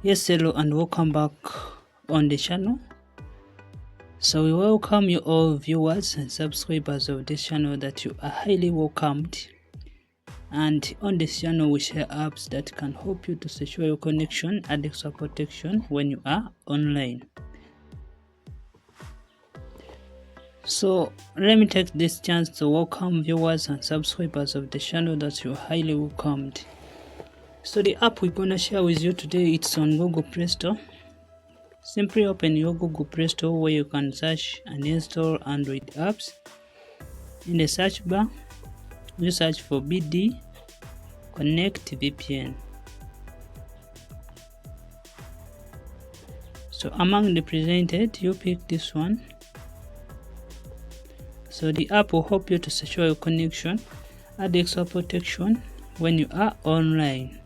Yes, hello and welcome back on the channel. So we welcome you all viewers and subscribers of this channel, that you are highly welcomed. And on this channel we share apps that can help you to secure your connection and extra protection when you are online. So let me take this chance to welcome viewers and subscribers of the channel, that you are highly welcomed. So the app we're gonna share with you today, it's on Google Play Store. Simply open your Google Play Store, where you can search and install Android apps. In the search bar, you search for BD Connect VPN. So among the presented, you pick this one. So the app will help you to secure your connection, add extra protection when you are online.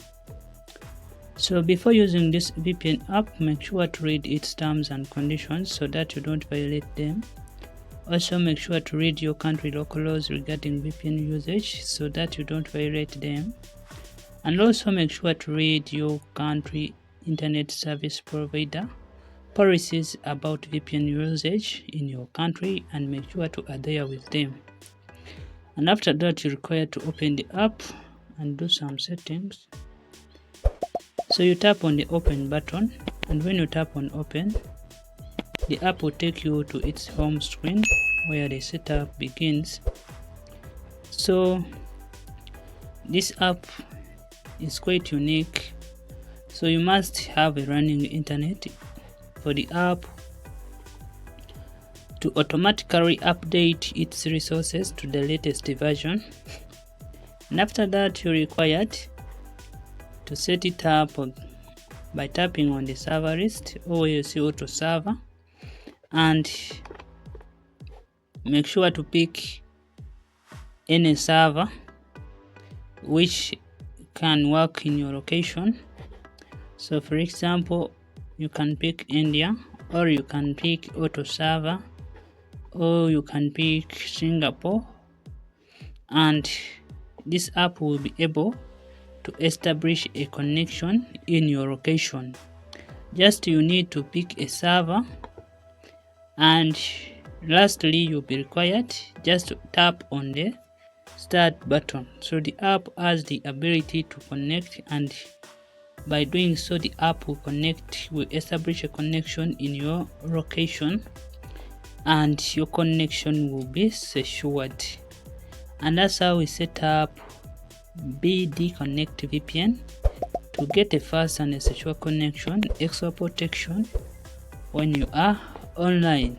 So before using this VPN app, make sure to read its terms and conditions so that you don't violate them. Also make sure to read your country local laws regarding VPN usage so that you don't violate them. And also make sure to read your country internet service provider policies about VPN usage in your country, and make sure to adhere with them. And after that, you're required to open the app and do some settings. So you tap on the open button, and when you tap on open, the app will take you to its home screen where the setup begins. So this app is quite unique, so you must have a running internet for the app to automatically update its resources to the latest version. And after that, you're required to set it up by tapping on the server list, or where you see auto server, and make sure to pick any server which can work in your location. So for example, you can pick India, or you can pick auto server, or you can pick Singapore, and this app will be able to establish a connection in your location. Just you need to pick a server, and lastly you'll be required just to tap on the start button. So the app has the ability to connect, and by doing so the app will establish a connection in your location, and your connection will be secured. And that's how we set up BD Connect VPN to get a fast and a secure connection, extra protection when you are online.